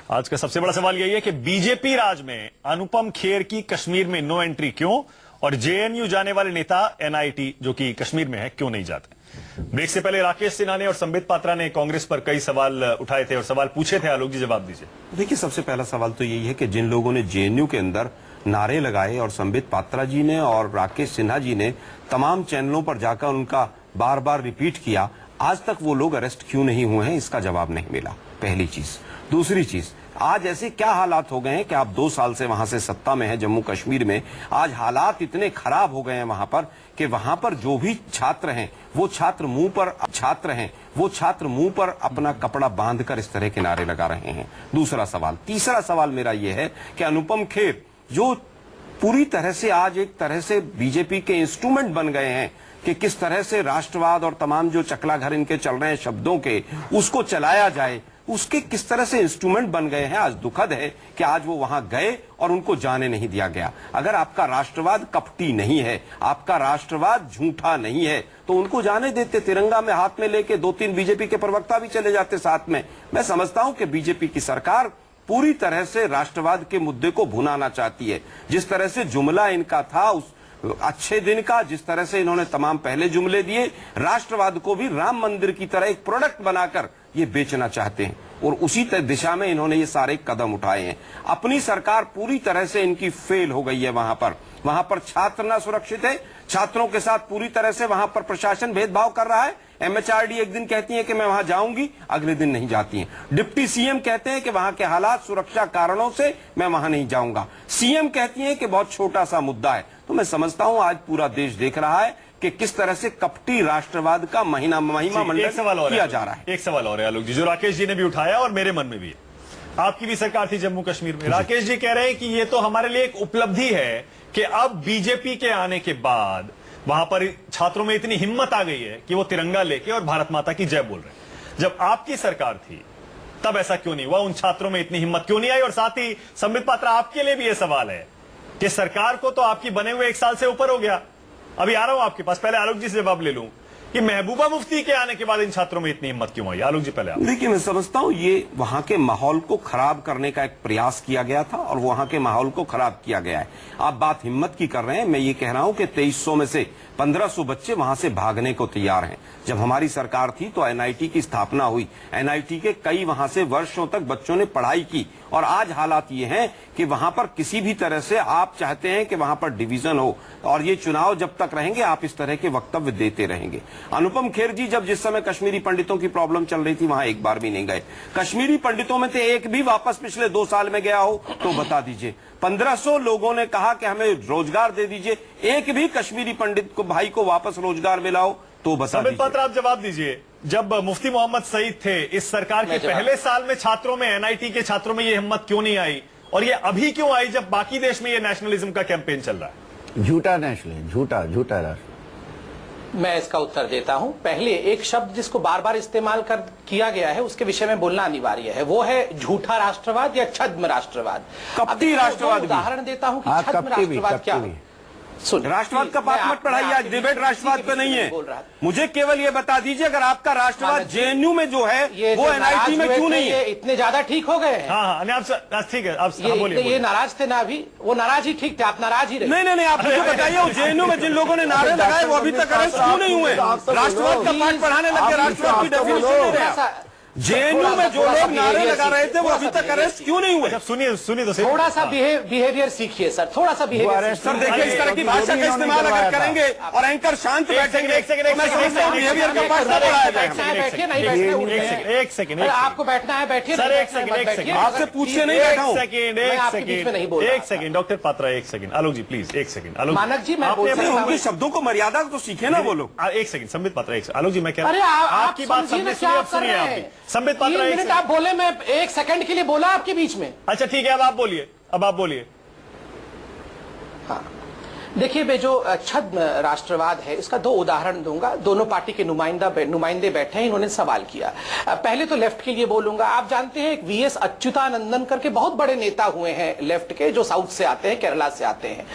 आज का सबसे बड़ा सवाल यही है कि बीजेपी राज में अनुपम खेर की कश्मीर में नो एंट्री क्यों, और जेएनयू जाने वाले नेता एनआईटी जो कि कश्मीर में है क्यों नहीं जाते। ब्रेक से पहले राकेश सिन्हा ने और संबित पात्रा ने कांग्रेस पर कई सवाल उठाए थे और सवाल पूछे थे। आलोक जी जवाब दीजिए। देखिए, सबसे पहला सवाल तो यही है कि जिन लोगों ने जेएनयू के अंदर नारे लगाए और संबित पात्रा जी ने और राकेश सिन्हा जी ने तमाम चैनलों पर जाकर उनका बार बार रिपीट किया, आज तक वो लोग अरेस्ट क्यों नहीं हुए हैं, इसका जवाब नहीं मिला। पहली चीज। दूसरी चीज, आज ऐसे क्या हालात हो गए हैं कि आप 2 साल से वहां से सत्ता में हैं जम्मू कश्मीर में, आज हालात इतने खराब हो गए हैं वहां पर कि वहां पर जो भी छात्र हैं वो छात्र मुंह पर अपना कपड़ा बांधकर इस तरह के नारे लगा रहे हैं। दूसरा सवाल। तीसरा सवाल मेरा यह है कि अनुपम खेर जो पूरी तरह से आज एक तरह से बीजेपी के इंस्ट्रूमेंट बन गए हैं कि किस तरह से राष्ट्रवाद और तमाम जो चकलाघर इनके चल रहे हैं शब्दों के, उसको चलाया जाए, उसके किस तरह से इंस्ट्रूमेंट बन गए हैं। आज दुखद है कि आज वो वहां गए और उनको जाने नहीं दिया गया। अगर आपका राष्ट्रवाद कपटी नहीं है, आपका राष्ट्रवाद झूठा नहीं है, तो उनको जाने देते। तिरंगा में हाथ में लेके 2-3 बीजेपी के प्रवक्ता भी चले जाते साथ में। मैं समझता हूं कि बीजेपी की सरकार पूरी तरह से राष्ट्रवाद के मुद्दे को भुनाना चाहती है। जिस तरह से जुमला इनका था उस अच्छे दिन का, जिस तरह से इन्होंने तमाम पहले जुमले दिए, राष्ट्रवाद को भी राम मंदिर की तरह एक प्रोडक्ट बनाकर ये बेचना चाहते हैं और उसी दिशा में इन्होंने ये सारे कदम उठाए हैं। अपनी सरकार पूरी तरह से इनकी फेल हो गई है। वहां पर छात्र ना सुरक्षित है, छात्रों के साथ पूरी तरह से वहां पर प्रशासन भेदभाव कर रहा है। एमएचआरडी एक दिन कहती है कि मैं वहां जाऊंगी, अगले दिन नहीं जाती हैं। डिप्टी सीएम कहते हैं कि वहां के हालात सुरक्षा कारणों से मैं वहां नहीं जाऊंगा। सीएम कहती है कि बहुत छोटा सा मुद्दा है। तो मैं समझता हूं आज पूरा देश देख रहा है कि किस तरह से कपटी राष्ट्रवाद का महिमा मंडन किया जा रहा है। एक सवाल और है आलोक जी, जो राकेश जी ने भी उठाया और मेरे मन में भी है। आपकी भी सरकार थी जम्मू कश्मीर में। राकेश जी कह रहे हैं कि ये तो हमारे लिए एक उपलब्धि है कि अब बीजेपी के आने के बाद वहां पर छात्रों में इतनी हिम्मत आ गई है कि वो तिरंगा लेके और भारत माता की जय बोल रहे हैं। जब आपकी सरकार थी तब ऐसा क्यों नहीं हुआ, उन छात्रों में इतनी हिम्मत क्यों नहीं आई। और साथ ही संबित पात्रा, आपके लिए भी यह सवाल है कि सरकार को तो आपकी बने हुए 1 साल से ऊपर हो गया। अभी आ रहा हूं आपके पास, पहले आलोक जी से जवाब ले लूं कि महबूबा मुफ्ती के आने के बाद इन छात्रों में इतनी हिम्मत क्यों आई। आलोक जी पहले आप। देखिए, मैं समझता हूं ये वहां के माहौल को खराब करने का एक प्रयास किया गया था और वहां के माहौल को खराब किया गया है। आप बात हिम्मत की कर रहे हैं, मैं ये कह रहा हूं कि 2300 में से 1500 बच्चे वहां से भागने को तैयार हैं। जब हमारी सरकार थी तो एनआईटी की स्थापना हुई, एनआईटी के कई वहां से वर्षों तक बच्चों ने पढ़ाई की और आज हालात ये हैं कि वहां पर किसी भी तरह से आप चाहते हैं कि वहां पर डिवीजन हो और ये चुनाव जब तक रहेंगे आप इस तरह के वक्तव्य देते रहेंगे। अनुपम खेर जी जब जिस समय कश्मीरी पंडितों की प्रॉब्लम चल रही थी वहां एक बार भी नहीं गए। कश्मीरी पंडितों में से एक भी वापस पिछले 2 साल में गया हो तो बता दीजिए। 1500 लोगों ने कहा कि हमें रोजगार दे दीजिए, एक भी कश्मीरी पंडित को भाई को वापस रोजगार मिला हो तो बता दीजिए। पात्रा, आप जवाब दीजिए। जब मुफ्ती मोहम्मद सईद थे इस सरकार के पहले साल में छात्रों में, एनआईटी के छात्रों में ये हिम्मत क्यों नहीं आई और ये अभी क्यों आई जब बाकी देश में ये नेशनलिज्म का कैंपेन चल रहा है। झूठा नेशनलिज्म, झूठा राष्ट्र। मैं इसका उत्तर देता हूं। पहले एक शब्द जिसको बार बार इस्तेमाल किया गया है उसके विषय में बोलना अनिवार्य है, वो है झूठा राष्ट्रवाद या छद्म राष्ट्रवाद। कपटी राष्ट्रवाद। उदाहरण देता हूं कि छद्म राष्ट्रवाद क्या है। राष्ट्रवाद का पाठ मत पढ़ाइए, आज डिबेट राष्ट्रवाद पे नहीं है। मुझे केवल ये बता दीजिए अगर आपका राष्ट्रवाद जेएनयू में जो है वो एनआईटी में क्यों नहीं है। इतने ज्यादा ठीक हो गए हैं। हाँ, ठीक है, आप बोलिए। ये नाराज थे ना, अभी वो नाराज ही ठीक थे, आप नाराज ही रहे। नहीं, आप मुझे बताइए जेएनयू में जिन लोगों ने नारे लगाए वो अभी तक अरेस्ट क्यों नहीं हुए। राष्ट्रवाद का पाठ पढ़ाने लगे, राष्ट्रवाद की डेफिनेशन। जेएनयू में जो लोग नारे लगा रहे थे वो अभी तक अरेस्ट क्यों नहीं हुए। सुनिए तो थोड़ा सा बिहेवियर सीखिए सर, थोड़ा सा बिहेवियर। सर देखिए, इस तरह की भाषा का इस्तेमाल अगर करेंगे और एंकर शांत बैठेंगे, बिहेवियर का पाठ ना पढ़ाया जाए। बैठिए, नहीं बैठना। एक सेकंड, आपको बैठना है बैठिए सर। एक सेकंड, आपसे पूछे नहीं बैठा हूँ। एक सेकंड डॉक्टर पात्रा, एक सेकंड। आलोक जी प्लीज, एक सेकंड। आलोक मानक जी, मैं उनके शब्दों को मर्यादा तो सीखे ना वो लोग। एक सेकंड संबित पात्रा, एक सेकंड। आलोक जी मैं कह रहा हूँ आपकी बात सुनिए आपकी। संबित पात्रा, आप बोले, मैं 1 सेकंड के लिए बोला आपके बीच में। अच्छा ठीक है, अब आप बोलिए। हाँ, देखिए, मैं जो छद्म राष्ट्रवाद है इसका दो उदाहरण दूंगा। दोनों पार्टी के नुमाइंदे बैठे हैं, इन्होंने सवाल किया। पहले तो लेफ्ट के लिए बोलूंगा। आप जानते हैं एक वीएस अच्युतानंदन करके बहुत बड़े नेता हुए हैं लेफ्ट के, जो साउथ से आते हैं, केरला से आते हैं।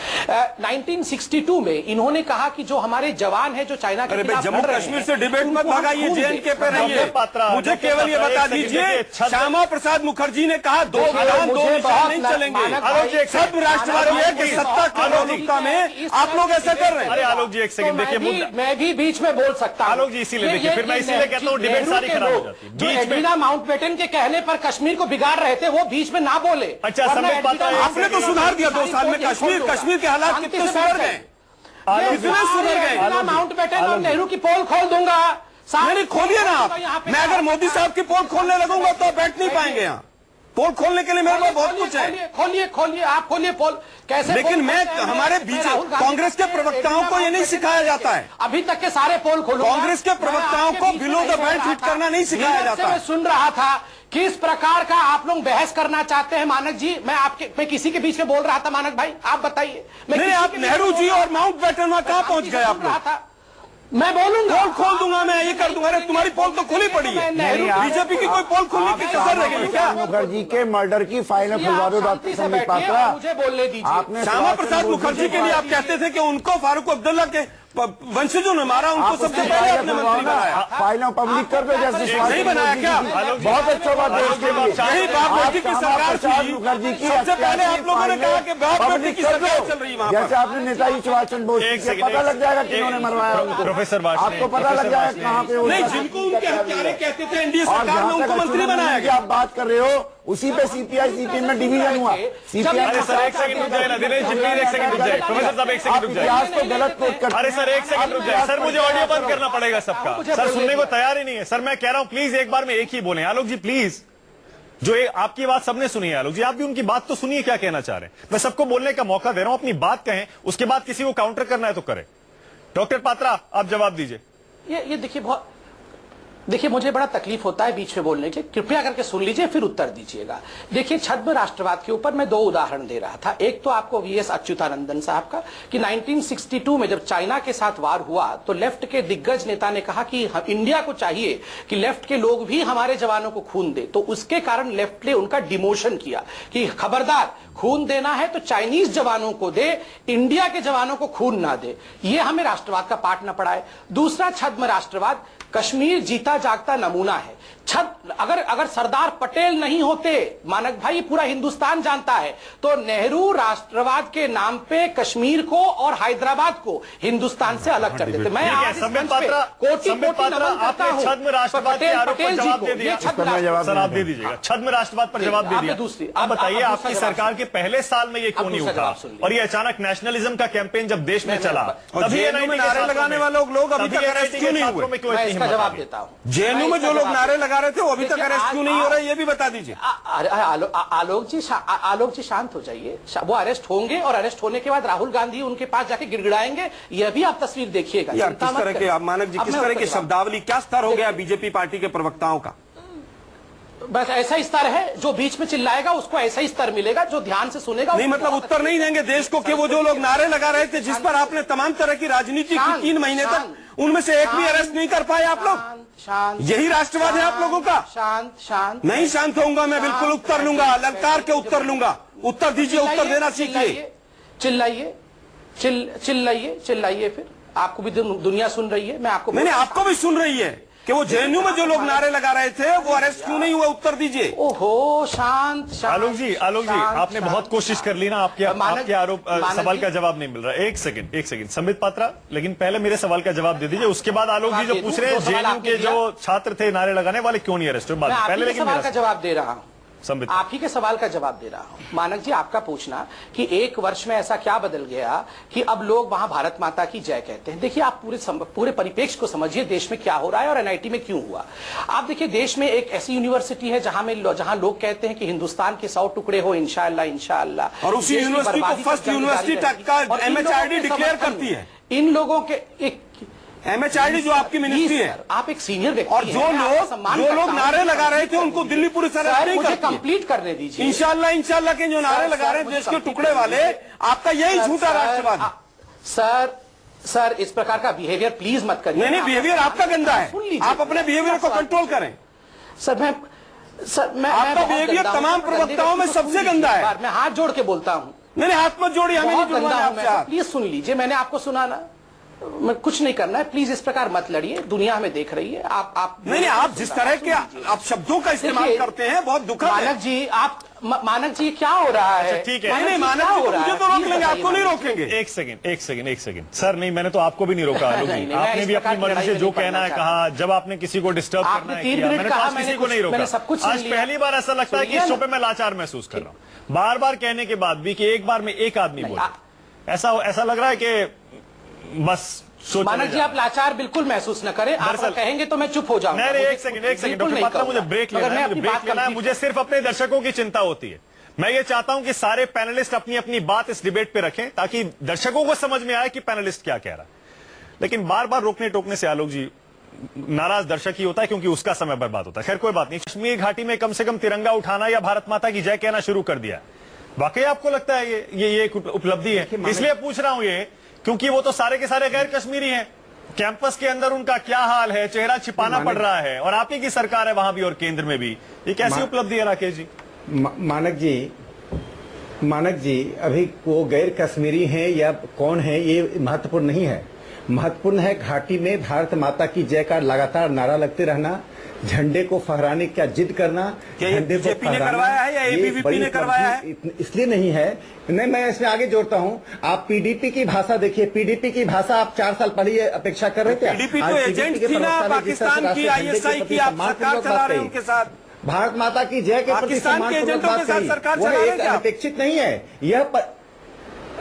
1962 में इन्होंने कहा कि जो हमारे जवान हैं जो चाइना के खिलाफ जम्मू कश्मीर से डिबेट मत भगाइए, जेएनके पे रहिए। मुझे केवल ये बता दीजिए, श्यामा प्रसाद मुखर्जी ने कहा 2 विधान 2 निशान नहीं चलेंगे। सब राष्ट्रवादी है कि सत्ता की लोलुपता में आप लोग ऐसा कर रहे हैं। अरे आलोक जी एक सेकंड देखिए, मैं भी बीच में बोल सकता हूं। आलोक जी इसीलिए देखिए, फिर मैं इसीलिए कहता हूं डिबेट सारी खराब हो जाती है। जो एडवीना माउंटबेटन के कहने पर कश्मीर को बिगाड़ रहे थे वो बीच में ना बोले। अच्छा, संबित पात्रा आपने तो सुधार दिया 2 साल में। कश्मीर के हालात कितने सुधर गए, कितने सुधर गए। माउंटबेटन और नेहरू की पोल खोल दूंगा। नहीं खोलिए ना आप। मैं अगर मोदी साहब की पोल खोलने लगूंगा तो बैठ नहीं पाएंगे यहाँ। पोल खोलने के लिए मेरे पास बहुत कुछ है। खोलिए आप खोलिए पोल। कैसे? लेकिन मैं हमारे बीजेपी कांग्रेस के प्रवक्ताओं को ये नहीं सिखाया जाता है। अभी तक के सारे पोल खोलो। कांग्रेस के प्रवक्ताओं को बिलो द बेल्ट हिट करना नहीं सिखाया जाता। मैं सुन रहा था किस प्रकार का आप लोग बहस करना चाहते हैं। मानक जी, मैं किसी के बीच में बोल रहा था। मानक भाई आप बताइए। नहीं, आप नेहरू जी और माउंटबेटन वहां कहां पहुंच गए आप लोग? मैं बोलूंगा, पोल खोल दूंगा, मैं ये कर दूंगा। अरे तुम्हारी पोल तो खुली पड़ी है। बीजेपी की कोई पोल खोलने की कसर रह गई क्या? मुखर्जी के मर्डर की फाइनल खुलवा दो डॉक्टर संबित पात्रा। मुझे बोलने दीजिए। आपने श्यामा प्रसाद मुखर्जी के लिए आप कहते थे कि उनको फारूक अब्दुल्ला के वंशजों ने मारा, उनको सबसे पहले आपने मंत्री बनाया। फाइलों पब्लिक कर दो जैसे नहीं बनाया क्या? बहुत अच्छा बात है उसके लिए। यही बाप बेटी की सरकार थी। मुखर्जी की सबसे पहले आप लोगों ने कहा कि बाप बेटी की सरकार चल रही है वहां पर। जैसे आपने नेताजी सुभाष चंद्र बोस को पता लग जाएगा किन्होंने मरवाया उनको। प्रोफेसर आपको पता लग जाएगा कहाँ पे। नहीं, जिनको उनके हत्यारे कहते थे एनडीए सरकार ने उनको मंत्री बनाया गया। आप बात कर रहे हो उसी पे सीपीआई सीपीएम में डिवीजन हुआ। सीपीआई अरे सर एक सेकंड रुक जाए ना दिनेश जी, प्लीज एक सेकंड रुक जाए। प्रोफेसर साहब एक सेकंड रुक जाए। इतिहास को गलत कोट कर। अरे सर एक सेकंड रुक जाए। सर मुझे ऑडियो बंद करना पड़ेगा सबका। सर सुनने को तैयार ही नहीं है। सर मैं कह रहा हूं प्लीज एक बार में एक ही बोले। आलोक जी प्लीज, जो आपकी बात सबने सुनी है। आलोक जी आप भी उनकी बात तो सुनिए, क्या कहना चाह रहे हैं। मैं सबको बोलने का मौका दे रहा हूं, अपनी बात कहें, उसके बाद किसी को काउंटर करना है तो करें। डॉक्टर पात्रा आप जवाब दीजिए। ये देखिए मुझे बड़ा तकलीफ होता है बीच में बोलने के। कृपया करके सुन लीजिए फिर उत्तर दीजिएगा। देखिए, छद्म राष्ट्रवाद के ऊपर मैं 2 उदाहरण दे रहा था। एक तो आपको वीएस अच्युतानंदन साहब का कि 1962 में जब चाइना के साथ वार हुआ तो लेफ्ट के दिग्गज नेता ने कहा कि इंडिया को चाहिए कि लेफ्ट के लोग भी हमारे जवानों को खून दे। तो उसके कारण लेफ्ट ने उनका डिमोशन किया कि खबरदार, खून देना है तो चाइनीज जवानों को दे, इंडिया के जवानों को खून ना दे। यह हमें राष्ट्रवाद का पाठ न पढ़ाए। दूसरा छद्म राष्ट्रवाद, कश्मीर जीता जागता नमूना है। अगर सरदार पटेल नहीं होते, मानक भाई पूरा हिंदुस्तान जानता है, तो नेहरू राष्ट्रवाद के नाम पे कश्मीर को और हैदराबाद को हिंदुस्तान से अलग कर देते। मैं आज संबित पात्रा आपने छद्म राष्ट्रवाद के आरोप पर जवाब दे दिया। सर आप दे दीजिएगा, छद्म राष्ट्रवाद पर जवाब दे दिया। दूसरी अब बताइए आपकी सरकार के पहले साल में ये क्यों नहीं उठा, और ये अचानक नेशनलिज्म का कैंपेन जब देश में चला तभी नारे लगाने वाले लोग अभी तक अरेस्ट क्यों नहीं हुए? इसका जवाब देता हूं। जेएनयू में जो लोग नारे लगा रहे थे वो अभी तक अरेस्ट क्यों नहीं हो रहे, ये भी बता दीजिए। आलोक जी शांत हो जाइए। वो अरेस्ट होंगे और अरेस्ट होने के बाद राहुल गांधी उनके पास जाके गिड़गिड़ाएंगे। यह भी आप तस्वीर देखिएगा। यार किस तरह के मानक जी, किस तरह की शब्दावली, क्या स्तर हो गया बीजेपी पार्टी के प्रवक्ताओं का? बस ऐसा ही स्तर है, जो बीच में चिल्लाएगा उसको ऐसा ही स्तर मिलेगा, जो ध्यान से सुनेगा नहीं। मतलब उत्तर नहीं देंगे देश को कि वो जो लोग नारे लगा रहे थे, जिस पर आपने तमाम तरह की राजनीति की 3 महीने तक, उनमें से एक भी अरेस्ट नहीं कर पाए आप लोग। शांत, यही राष्ट्रवाद है आप लोगों का? शांत नहीं शांत होऊंगा मैं, बिल्कुल उत्तर लूंगा, ललकार के उत्तर लूंगा। उत्तर दीजिए, उत्तर देना सीखिए। चिल्लाइए फिर। आपको भी दुनिया सुन रही है। मैं आपको मैंने आपको भी सुन रही है कि वो जेएनयू में जो लोग नारे लगा रहे थे वो अरेस्ट क्यों नहीं हुआ, उत्तर दीजिए। ओहो शांत। आलोक जी आपने बहुत कोशिश कर ली ना, आपके आरोप सवाल का जवाब नहीं मिल रहा। एक सेकंड संबित पात्रा, लेकिन पहले मेरे सवाल का जवाब दे दीजिए, उसके बाद आलोक जी जो पूछ रहे हैं जेएनयू के जो छात्र थे नारे लगाने वाले क्यों नहीं अरेस्ट हुए, पहले लेकिन सवाल का जवाब दे रहा हूँ। संबित, आप ही के सवाल का जवाब दे रहा हूं। मानक जी आपका पूछना कि 1 वर्ष में ऐसा क्या बदल गया कि अब लोग वहां भारत माता की जय कहते हैं। देखिए आप पूरे परिप्रेक्ष्य को समझिए, देश में क्या हो रहा है और एनआईटी में क्यों हुआ। आप देखिए देश में एक ऐसी यूनिवर्सिटी है जहां लोग कहते हैं कि हिंदुस्तान के 100 टुकड़े हो इंशाअल्लाह, और उसी यूनिवर्सिटी को फर्स्ट यूनिवर्सिटी का एमएचआरडी डिक्लेयर करती है। इन लोगों के एक एमएचआरडी जो आपकी मिनिस्ट्री है, आप एक सीनियर व्यक्ति और जो लोग नारे लगा रहे थे उनको दिल्ली पुलिस अरेस्ट नहीं करती। कंप्लीट करने दीजिए। इंशाल्लाह के जो नारे लगा रहे हैं देश के टुकड़े वाले, आपका यही झूठा राष्ट्रवाद। सर इस प्रकार का बिहेवियर प्लीज मत करिए। नहीं, बिहेवियर आपका गंदा है, सुन लीजिए, आप अपने बिहेवियर को कंट्रोल करें। सर मैं आपका बहुत बिहेवियर गंदा हूं, तमाम गंदे प्रवक्ताओं में व्यक्ति को सबसे सुन गंदा लीजिए, है। मैं हाथ जोड़ के बोलता हूं, नहीं, हाथ मत जोड़िए, हमें नहीं बहुत जुड़वाना गंदा हूं आपसे मैं। हाथ। प्लीज सुन लीजिए, मैंने आपको सुना ना, मैं कुछ नहीं करना है, प्लीज इस प्रकार मत लड़िए, दुनिया हमें देख रही है। आप नहीं, आप जिस तरह के आप शब्दों का इस्तेमाल देखिए, करते हैं बहुत दुखद है। मानक जी, मानक जी क्या हो रहा है? ठीक है। नहीं, मानक क्या जी हो तो रहा मुझे है? तो रोक प्लीज लेंगे, बताइए आपको नहीं मानक जी। रोकेंगे। एक सेकंड सर, नहीं मैंने तो आपको भी नहीं रोका आलोक नहीं, जी, नहीं, मैं आपने इस भी अपनी प्रकार की मर्जी से लड़ाई जो नहीं कहना है करना कहा। जब आपने किसी को डिस्टर्ब आपने करना है 3 किया, मिनट मैंने तो कहा, आज किसी मैंने को नहीं रोका। मैंने सब कुछ सुन आज लिया। पहली बार ऐसा लगता है कि सुनिए इस शो ना। पे मैं लाचार महसूस कर रहा हूँ, बार बार कहने के बाद भी कि एक बार में एक आदमी नहीं, बोले, ऐसा लग रहा है कि बस सोच मानक जी, आप लाचार बिल्कुल महसूस न करें। आप दरअसल- कहेंगे तो मैं चुप हो जाऊंगा। नहीं, एक बिल्कुल सेकंड डॉक्टर नहीं पात्रा, मुझे कहूंगा। ब्रेक मगर लेना मैं है, अपनी मुझे बात ब्रेक लेना है। कंप्लीट- मुझे सिर्फ अपने दर्शकों की चिंता होती है। मैं ये चाहता हूं कि सारे पैनलिस्ट अपनी अपनी बात इस डिबेट पे रखें ताकि दर्शकों को समझ में आए कि पैनलिस्ट क्या कह रहा है। लेकिन बार बार रोकने टोकने से आलोक जी नाराज दर्शक ही होता है, क्योंकि उसका समय बर्बाद होता है। खैर कोई बात नहीं। कश्मीर घाटी में कम से कम तिरंगा उठाना या भारत माता की जय कहना शुरू कर दिया है। वाकई आपको लगता है ये एक उपलब्धि है? इसलिए पूछ रहा हूं ये, क्योंकि वो तो सारे के सारे गैर कश्मीरी हैं। कैंपस के अंदर उनका क्या हाल है, चेहरा छिपाना पड़ रहा है, और आप ही की सरकार है वहां भी और केंद्र में भी। ये कैसी उपलब्धि है राकेश जी? मानक जी, अभी वो गैर कश्मीरी हैं या कौन है ये महत्वपूर्ण नहीं है। महत्वपूर्ण है घाटी में भारत माता की जय का लगातार नारा लगते रहना, झंडे को फहराने का जिद करना। क्या ये झंडे को बीजेपी ने फहराना, करवाया है या ये एबीवीपी बड़ी ने करवाया है? उपलब्धि इसलिए नहीं है। नहीं, मैं इसमें आगे जोड़ता हूं। आप पीडीपी की भाषा देखिए, पीडीपी की भाषा आप 4 साल पहले अपेक्षा कर रहे थे। पीडीपी आज तो PDP एजेंट के थी ना, प्रवक्ता ने जिस तरह से पाकिस्तान की राष्ट्रीय झंडे के आईएसआई प्रति की आप सम्मानपूर्वक सरकार चला बात रहे हैं कही। उनके साथ। भारत माता की जय के प्रति पाकिस्तान के सम्मानपूर्वक एजेंटों बात के साथ कही। सरकार वह चला रहे हैं एक क्या? अनपेक्षित नहीं है।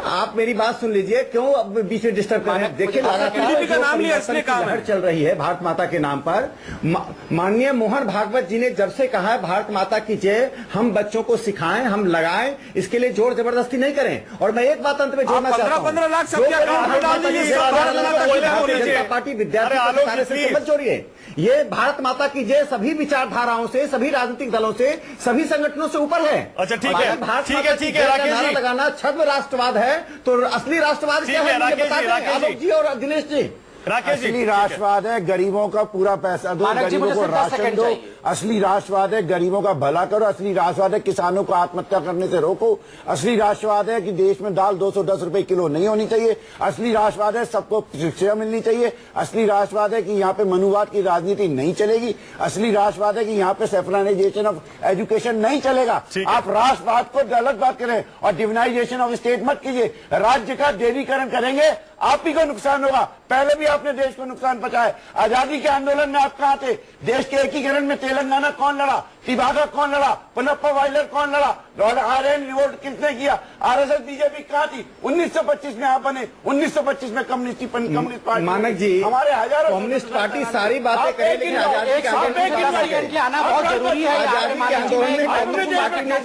आप मेरी बात सुन लीजिए, क्यों अब बीच में डिस्टर्ब कर रहे हैं? देखिए, पीडीपी का नाम लिया, इसलिए काम है। लहर चल रही है भारत माता के नाम पर। माननीय मोहन भागवत जी ने जब से कहा है भारत माता की जय हम बच्चों को सिखाएं, हम लगाएं, इसके लिए जोर जबरदस्ती नहीं करें। और मैं एक बात अंत में जोड़ना चाहता हूं, 15 लाख सबके अकाउंट में डाल दीजिए, भारतीय जनता पार्टी विद्यार्थी से मत जोड़िए। ये भारत माता की जय सभी विचारधाराओं से, सभी राजनीतिक दलों से, सभी संगठनों से ऊपर है। अच्छा, ठीक है, भारत ठीक है, माता की ठीक है, जय का राकेश नारा जी। लगाना छद्म राष्ट्रवाद है, तो असली राष्ट्रवाद क्या ठीक है, है? मुझे राकेश बता जी, दें, राकेश आलोक जी। जी और दिनेश जी। राकेश जी, असली ठीक है। राष्ट्रवाद है गरीबों का पूरा पैसा दो, मानक जी, गरीबों मुझे को सिर्फ 10 राशन सेकंड दो। चाहिए। असली राष्ट्रवाद है गरीबों का भला करो। असली राष्ट्रवाद है किसानों को आत्महत्या करने से रोको। असली राष्ट्रवाद है कि देश में दाल 210 रुपए किलो नहीं होनी चाहिए। असली राष्ट्रवाद है सबको शिक्षा मिलनी चाहिए। असली राष्ट्रवाद है कि यहाँ पे मनुवाद की राजनीति नहीं चलेगी। असली राष्ट्रवाद है कि यहाँ पे सेकुलराइजेशन ऑफ एजुकेशन नहीं चलेगा। आप राष्ट्रवाद को गलत बात करें और डिविनाइजेशन ऑफ स्टेट मत कीजिए। राज्य का देवीकरण करेंगे आप ही को नुकसान होगा। पहले भी आपने देश को नुकसान पहुंचाया। आजादी के आंदोलन में आप कहां थे? देश के एकीकरण में तेलंगाना कौन लड़ा? तिभागा कौन लड़ा? पुनप्पा वाइलर कौन लड़ा? लॉर्ड आर्यन रिवोल्ट किसने किया? आरएसएस बीजेपी कहां थी? 1925 में आप बने। 1925 में कम्युनिस्ट पार्टी। मानक जी, हमारे हजारों कम्युनिस्ट पार्टी सारी बातें करे, लेकिन आजादी के आंदोलन में आना बहुत जरूरी है। आजादी के आंदोलन में कम्युनिस्ट पार्टी ने